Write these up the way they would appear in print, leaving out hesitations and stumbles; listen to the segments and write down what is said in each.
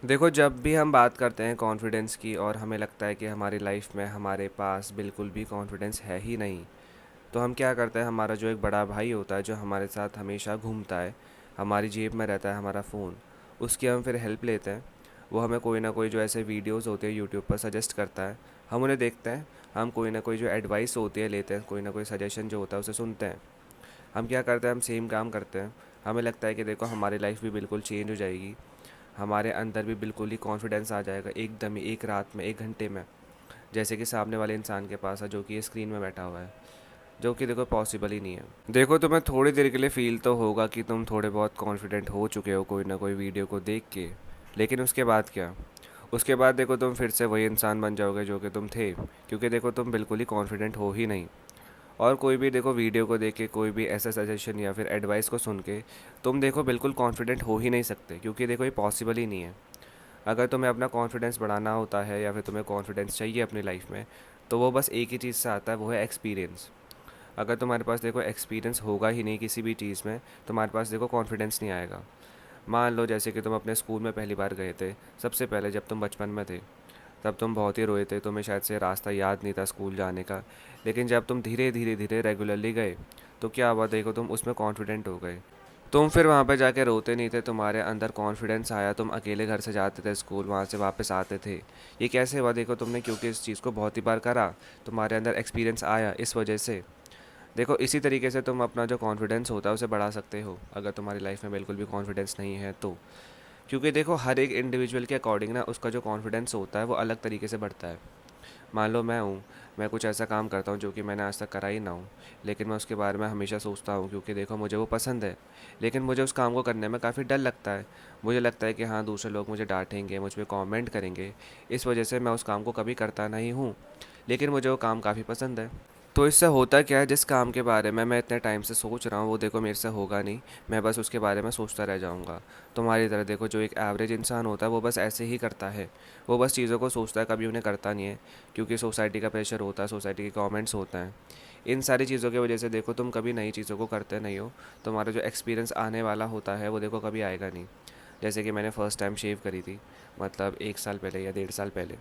देखो, जब भी हम बात करते हैं कॉन्फिडेंस की और हमें लगता है कि हमारी लाइफ में हमारे पास बिल्कुल भी कॉन्फिडेंस है ही नहीं, तो हम क्या करते हैं, हमारा जो एक बड़ा भाई होता है जो हमारे साथ हमेशा घूमता है, हमारी जेब में रहता है हमारा फ़ोन, उसकी हम फिर हेल्प लेते हैं। वो हमें कोई ना कोई जो ऐसे वीडियोस होते हैं यूट्यूब पर सजेस्ट करता है, हम उन्हें देखते हैं। हम कोई ना कोई जो एडवाइस होती है लेते हैं, कोई ना कोई सजेशन जो होता है उसे सुनते हैं। हम क्या करते हैं, हम सेम काम करते हैं। हमें लगता है कि देखो हमारी लाइफ भी बिल्कुल चेंज हो जाएगी, हमारे अंदर भी बिल्कुल ही कॉन्फिडेंस आ जाएगा एकदम ही, एक रात में, एक घंटे में, जैसे कि सामने वाले इंसान के पास है जो कि स्क्रीन में बैठा हुआ है, जो कि देखो पॉसिबल ही नहीं है। देखो, तुम्हें थोड़ी देर के लिए फील तो होगा कि तुम थोड़े बहुत कॉन्फिडेंट हो चुके हो कोई ना कोई वीडियो को देख के, लेकिन उसके बाद क्या? उसके बाद देखो तुम फिर से वही इंसान बन जाओगे जो कि तुम थे, क्योंकि देखो तुम बिल्कुल ही कॉन्फिडेंट हो ही नहीं। और कोई भी देखो वीडियो को देख के, कोई भी ऐसा सजेशन या फिर एडवाइस को सुन के तुम देखो बिल्कुल कॉन्फिडेंट हो ही नहीं सकते, क्योंकि देखो ये पॉसिबल ही नहीं है। अगर तुम्हें अपना कॉन्फिडेंस बढ़ाना होता है या फिर तुम्हें कॉन्फिडेंस चाहिए अपनी लाइफ में, तो वो बस एक ही चीज़ से आता है, वो है एक्सपीरियंस। अगर तुम्हारे पास देखो एक्सपीरियंस होगा ही नहीं किसी भी चीज़ में, तुम्हारे पास देखो कॉन्फिडेंस नहीं आएगा। मान लो जैसे कि तुम अपने स्कूल में पहली बार गए थे, सबसे पहले जब तुम बचपन में थे, तब तुम बहुत ही रोए थे, तुम्हें शायद से रास्ता याद नहीं था स्कूल जाने का। लेकिन जब तुम धीरे धीरे धीरे रेगुलरली गए, तो क्या हुआ, देखो तुम उसमें कॉन्फिडेंट हो गए। तुम फिर वहाँ पे जाके रोते नहीं थे, तुम्हारे अंदर कॉन्फिडेंस आया, तुम अकेले घर से जाते थे स्कूल, वहाँ से वापस आते थे। ये कैसे हुआ, देखो तुमने क्योंकि इस चीज़ को बहुत ही बार करा, तुम्हारे अंदर एक्सपीरियंस आया, इस वजह से। देखो इसी तरीके से तुम अपना जो कॉन्फिडेंस होता है उसे बढ़ा सकते हो, अगर तुम्हारी लाइफ में बिल्कुल भी कॉन्फिडेंस नहीं है तो। क्योंकि देखो हर एक इंडिविजुअल के अकॉर्डिंग ना उसका जो कॉन्फिडेंस होता है वो अलग तरीके से बढ़ता है। मान लो मैं कुछ ऐसा काम करता हूँ जो कि मैंने आज तक करा ही ना हो, लेकिन मैं उसके बारे में हमेशा सोचता हूँ, क्योंकि देखो मुझे वो पसंद है। लेकिन मुझे उस काम को करने में काफ़ी डर लगता है। मुझे लगता है कि हाँ, दूसरे लोग मुझे डांटेंगे, मुझ पर कॉमेंट करेंगे, इस वजह से मैं उस काम को कभी करता नहीं हूँ। लेकिन मुझे वो काम काफ़ी पसंद है। तो इससे होता क्या है, जिस काम के बारे में मैं इतने टाइम से सोच रहा हूँ वो देखो मेरे से होगा नहीं, मैं बस उसके बारे में सोचता रह जाऊँगा। तुम्हारी तरह देखो जो एक एवरेज इंसान होता है वो बस ऐसे ही करता है, वो बस चीज़ों को सोचता है, कभी उन्हें करता नहीं है। क्योंकि सोसाइटी का प्रेशर होता है, सोसाइटी के कमेंट्स होते हैं, इन सारी चीज़ों की वजह से देखो तुम कभी नई चीज़ों को करते नहीं हो। तुम्हारा जो एक्सपीरियंस आने वाला होता है वो देखो कभी आएगा नहीं। जैसे कि मैंने फ़र्स्ट टाइम शेव करी थी, मतलब 1 साल पहले या 1.5 साल पहले।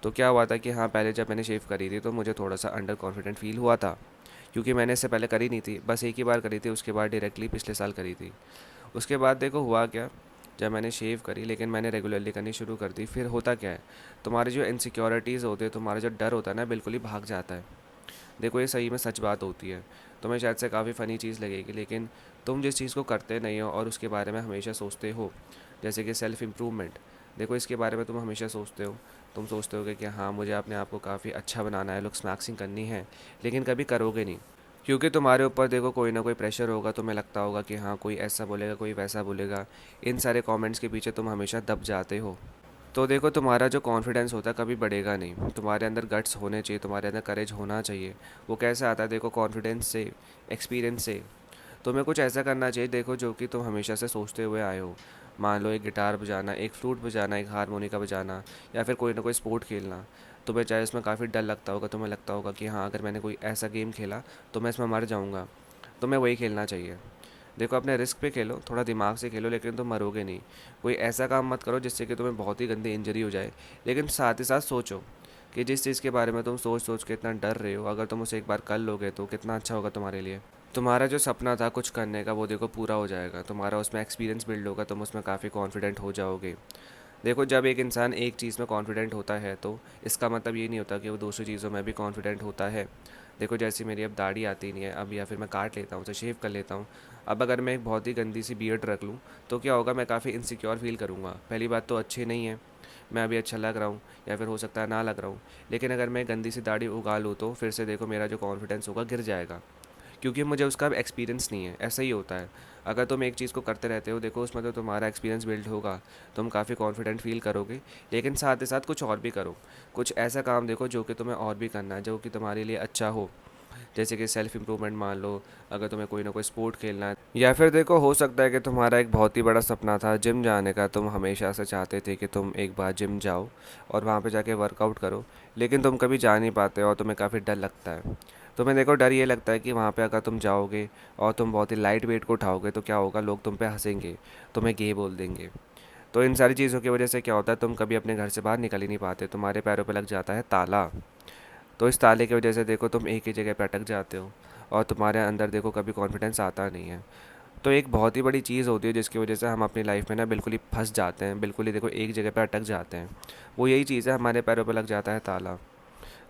तो क्या हुआ था कि हाँ, पहले जब मैंने शेव करी थी तो मुझे थोड़ा सा अंडर कॉन्फिडेंट फील हुआ था, क्योंकि मैंने इससे पहले करी नहीं थी, बस एक ही बार करी थी, उसके बाद डायरेक्टली पिछले साल करी थी। उसके बाद देखो हुआ क्या, जब मैंने शेव करी लेकिन मैंने रेगुलरली करनी शुरू कर दी, फिर होता क्या है, तुम्हारी जो इनसिक्योरिटीज़ होती है, तुम्हारा जो डर होता है ना, बिल्कुल ही भाग जाता है। देखो ये सही में सच बात होती है। तुम्हें शायद से काफ़ी फ़नी चीज़ लगेगी, लेकिन तुम जिस चीज़ को करते नहीं हो और उसके बारे में हमेशा सोचते हो, जैसे कि सेल्फ़ इम्प्रूवमेंट, देखो इसके बारे में तुम हमेशा सोचते हो। तुम सोचते हो कि हाँ, मुझे अपने आप को काफ़ी अच्छा बनाना है, लुक्स मैक्सिंग करनी है, लेकिन कभी करोगे नहीं। क्योंकि तुम्हारे ऊपर देखो कोई ना कोई प्रेशर होगा, तुम्हें लगता होगा कि हाँ, कोई ऐसा बोलेगा, कोई वैसा बोलेगा। इन सारे कमेंट्स के पीछे तुम हमेशा दब जाते हो। तो देखो तुम्हारा जो कॉन्फिडेंस होता है कभी बढ़ेगा नहीं। तुम्हारे अंदर गट्स होने चाहिए, तुम्हारे अंदर करेज होना चाहिए। वो कैसे आता है, देखो कॉन्फिडेंस से, एक्सपीरियंस से। तुम्हें कुछ ऐसा करना चाहिए देखो जो कि तुम हमेशा से सोचते हुए आए हो। मान लो एक गिटार बजाना, एक फ्लूट बजाना, एक हारमोनिका बजाना, या फिर कोई ना कोई स्पोर्ट खेलना। तुम्हें चाहे उसमें काफ़ी डर लगता होगा, तुम्हें लगता होगा कि हाँ, अगर मैंने कोई ऐसा गेम खेला तो मैं इसमें मर जाऊँगा, तुम्हें वही खेलना चाहिए। देखो अपने रिस्क पे खेलो, थोड़ा दिमाग से खेलो, लेकिन तुम मरोगे नहीं। कोई ऐसा काम मत करो जिससे कि तुम्हें बहुत ही गंदी इंजरी हो जाए। लेकिन साथ ही साथ सोचो कि जिस चीज़ के बारे में तुम सोच सोच के इतना डर रहे हो, अगर तुम उसे एक बार कर लोगे तो कितना अच्छा होगा तुम्हारे लिए। तुम्हारा जो सपना था कुछ करने का वो देखो पूरा हो जाएगा, तुम्हारा उसमें एक्सपीरियंस बिल्ड होगा, तुम उसमें काफ़ी कॉन्फिडेंट हो जाओगे। देखो जब एक इंसान एक चीज़ में कॉन्फिडेंट होता है तो इसका मतलब ये नहीं होता कि वो दूसरी चीज़ों में भी कॉन्फिडेंट होता है। देखो जैसे मेरी अब दाढ़ी आती नहीं है अब, या फिर मैं काट लेता हूँ, उसे शेव कर लेता हूँ। अब अगर मैं एक बहुत ही गंदी सी बियर्ड रख लूँ तो क्या होगा, मैं काफ़ी इनसिक्योर फील करूँगा। पहली बात तो अच्छी नहीं है, मैं अभी अच्छा लग रहा हूँ या फिर हो सकता है ना लग रहा हूँ। लेकिन अगर मैं गंदी सी दाढ़ी उगा लूँ तो फिर से देखो मेरा जो कॉन्फिडेंस होगा गिर जाएगा, क्योंकि मुझे उसका अब एक्सपीरियंस नहीं है। ऐसा ही होता है, अगर तुम एक चीज़ को करते रहते हो देखो उसमें तो तुम्हारा एक्सपीरियंस बिल्ड होगा, तुम काफ़ी कॉन्फिडेंट फील करोगे। लेकिन साथ ही साथ कुछ और भी करो, कुछ ऐसा काम देखो जो कि तुम्हें और भी करना है, जो कि तुम्हारे लिए अच्छा हो। जैसे कि सेल्फ इम्प्रूवमेंट मान लो, अगर तुम्हें कोई ना कोई स्पोर्ट खेलना है, या फिर देखो हो सकता है कि तुम्हारा एक बहुत ही बड़ा सपना था जिम जाने का, तुम हमेशा से चाहते थे कि तुम एक बार जिम जाओ और वहाँ पे जाके वर्कआउट करो, लेकिन तुम कभी जा नहीं पाते और तुम्हें काफ़ी डर लगता है। तुम्हें देखो डर ये लगता है कि वहाँ पे अगर तुम जाओगे और तुम बहुत ही लाइट वेट को उठाओगे तो क्या होगा, लोग तुम पे हंसेंगे, तुम्हें गे बोल देंगे। तो इन सारी चीज़ों की वजह से क्या होता है, तुम कभी अपने घर से बाहर निकल ही नहीं पाते, तुम्हारे पैरों पे लग जाता है ताला। तो इस ताले की वजह से देखो तुम एक ही जगह पे अटक जाते हो, और तुम्हारे अंदर देखो कभी कॉन्फिडेंस आता नहीं है। तो एक बहुत ही बड़ी चीज़ होती है जिसकी वजह से हम अपनी लाइफ में ना बिल्कुल ही फंस जाते हैं, बिल्कुल ही देखो एक जगह पे अटक जाते हैं। वो यही चीज़ है, हमारे पैरों पे लग जाता है ताला।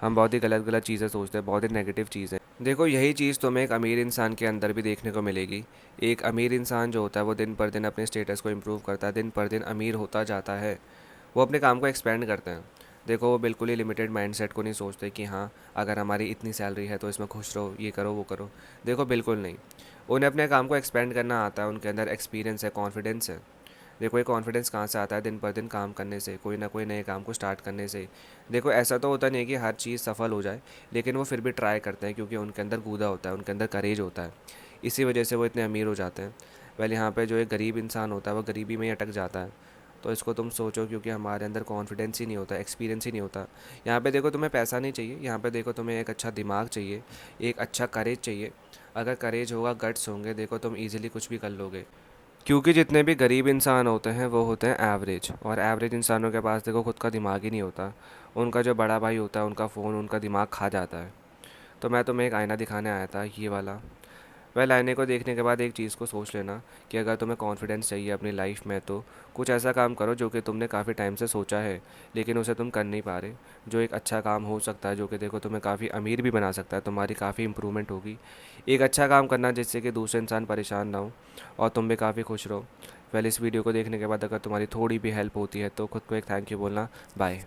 हम बहुत ही गलत गलत चीज़ें सोचते हैं, बहुत ही नेगेटिव चीज़ें। देखो यही चीज़ तुम्हें एक अमीर इंसान के अंदर भी देखने को मिलेगी। एक अमीर इंसान जो होता है वो दिन पर दिन अपने स्टेटस को इम्प्रूव करता है, दिन पर दिन अमीर होता जाता है। वो अपने काम को एक्सपेंड करते हैं। देखो वो बिल्कुल ही लिमिटेड माइंडसेट को नहीं सोचते कि हाँ, अगर हमारी इतनी सैलरी है तो इसमें खुश रहो, ये करो वो करो। देखो बिल्कुल नहीं। उन्हें अपने काम को एक्सपेंड करना आता है, उनके अंदर एक्सपीरियंस है, कॉन्फिडेंस है। देखो ये कॉन्फिडेंस कहाँ से आता है, दिन पर दिन काम करने से, कोई ना कोई नए काम को स्टार्ट करने से। देखो ऐसा तो होता नहीं है कि हर चीज़ सफल हो जाए, लेकिन वो फिर भी ट्राई करते हैं क्योंकि उनके अंदर गूदा होता है, उनके अंदर करेज होता है। इसी वजह से वो इतने अमीर हो जाते हैं। वेल यहाँ पे जो एक गरीब इंसान होता है वो गरीबी में ही अटक जाता है। तो इसको तुम सोचो, क्योंकि हमारे अंदर कॉन्फिडेंस ही नहीं होता, एक्सपीरियंस ही नहीं होता। यहाँ पे देखो तुम्हें पैसा नहीं चाहिए, यहाँ पे देखो तुम्हें एक अच्छा दिमाग चाहिए, एक अच्छा करेज चाहिए। अगर करेज होगा, गट्स होंगे, देखो तुम इजीली कुछ भी कर लोगे। क्योंकि जितने भी गरीब इंसान होते हैं वो होते हैं एवरेज, और एवरेज इंसानों के पास देखो खुद का दिमाग ही नहीं होता। उनका जो बड़ा भाई होता है, उनका फ़ोन उनका दिमाग खा जाता है। तो मैं तुम्हें एक आईना दिखाने आया था, ये वाला। वह आईने को देखने के बाद एक चीज़ को सोच लेना कि अगर तुम्हें कॉन्फिडेंस चाहिए अपनी लाइफ में तो कुछ ऐसा काम करो जो कि तुमने काफ़ी टाइम से सोचा है, लेकिन उसे तुम कर नहीं पा रहे। जो एक अच्छा काम हो सकता है, जो कि देखो तुम्हें काफ़ी अमीर भी बना सकता है, तुम्हारी काफ़ी इंप्रूवमेंट होगी। एक अच्छा काम करना जिससे कि दूसरे इंसान परेशान ना हो और तुम भी काफ़ी खुश रहो। इस वीडियो को देखने के बाद अगर तुम्हारी थोड़ी भी हेल्प होती है तो खुद को एक थैंक यू बोलना। बाय।